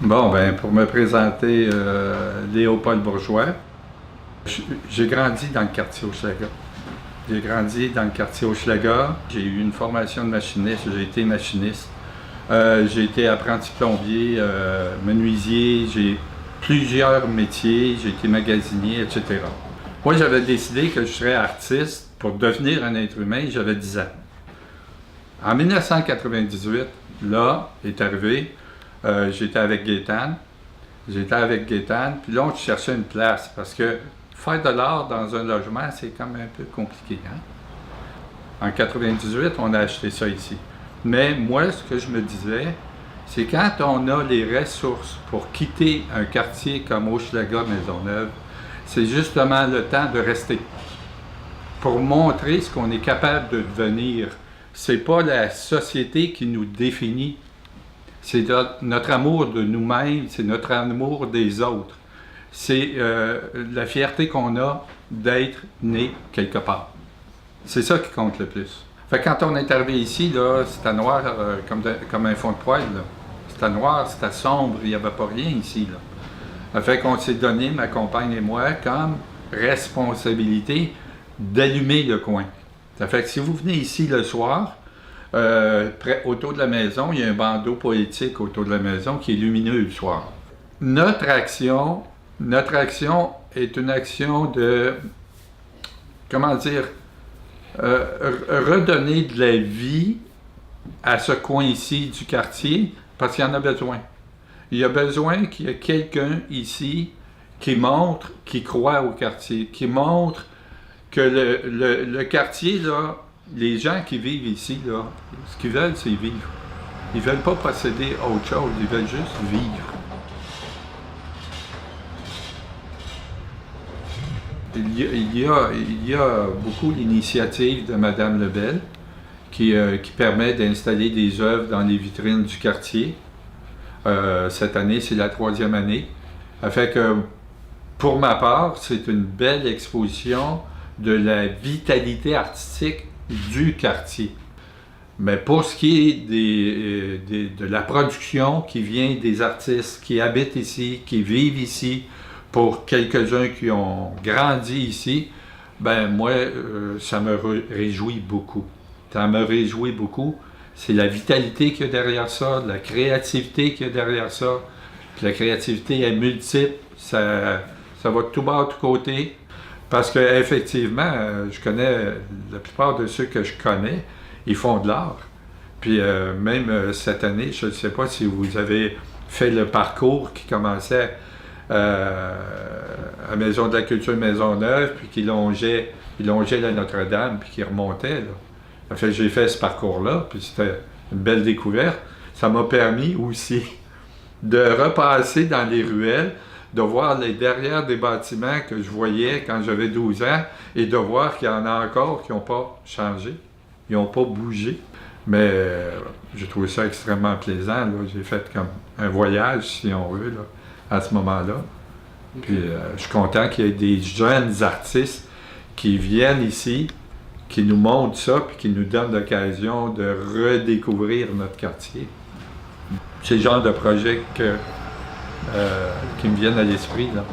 Bon, ben pour me présenter, Léopold Bourgeois. J'ai grandi dans le quartier Hochelaga. J'ai grandi dans le quartier Hochelaga. J'ai eu une formation de machiniste, j'ai été machiniste. J'ai été apprenti plombier, menuisier, j'ai plusieurs métiers, j'ai été magasinier, etc. Moi, j'avais décidé que je serais artiste pour devenir un être humain, j'avais 10 ans. En 1998, là, est arrivé, j'étais avec Gaétane. Puis là, on cherchait une place parce que faire de l'art dans un logement, c'est quand même un peu compliqué. Hein? En 98, on a acheté ça ici. Mais moi, ce que je me disais, c'est quand on a les ressources pour quitter un quartier comme Hochelaga, Maisonneuve, c'est justement le temps de rester. Pour montrer ce qu'on est capable de devenir. C'est pas la société qui nous définit. C'est notre amour de nous-mêmes, c'est notre amour des autres. C'est la fierté qu'on a d'être né quelque part. C'est ça qui compte le plus. Fait que quand on est arrivé ici, là, c'était noir comme un fond de poêle. C'était noir, c'était sombre, il n'y avait pas rien ici. Là. Fait qu'on s'est donné, ma compagne et moi, comme responsabilité d'allumer le coin. Ça fait que si vous venez ici le soir, autour de la maison, il y a un bandeau poétique autour de la maison qui est lumineux le soir. Notre action est une action de, comment dire, redonner de la vie à ce coin-ci du quartier parce qu'il y en a besoin. Il y a besoin qu'il y ait quelqu'un ici qui montre, qui croit au quartier, qui montre que le quartier, là, les gens qui vivent ici, là, ce qu'ils veulent, c'est vivre. Ils ne veulent pas posséder autre chose, ils veulent juste vivre. Il y a beaucoup l'initiative de Mme Lebel qui permet d'installer des œuvres dans les vitrines du quartier. Cette année, c'est la 3e année. Ça fait que, pour ma part, c'est une belle exposition de la vitalité artistique du quartier. Mais pour ce qui est de la production qui vient des artistes qui habitent ici, qui vivent ici, pour quelques-uns qui ont grandi ici, ben moi, ça me réjouit beaucoup. Ça me réjouit beaucoup. C'est la vitalité qu'il y a derrière ça, la créativité qu'il y a derrière ça. Puis la créativité est multiple, ça va de tout bas, de tous côtés. Parce qu'effectivement, je connais la plupart de ceux que je connais, ils font de l'art. Puis même cette année, je ne sais pas si vous avez fait le parcours qui commençait à Maison de la Culture Maisonneuve, puis qui longeait la Notre-Dame, puis qui remontait. Là. En fait, j'ai fait ce parcours-là, puis c'était une belle découverte. Ça m'a permis aussi de repasser dans les ruelles, de voir les derrière des bâtiments que je voyais quand j'avais 12 ans et de voir qu'il y en a encore qui n'ont pas changé, ils n'ont pas bougé. Mais j'ai trouvé ça extrêmement plaisant. Là. J'ai fait comme un voyage, si on veut, là, à ce moment-là. Puis je suis content qu'il y ait des jeunes artistes qui viennent ici, qui nous montrent ça, puis qui nous donnent l'occasion de redécouvrir notre quartier. C'est le genre de projet qui me viennent à l'esprit, là.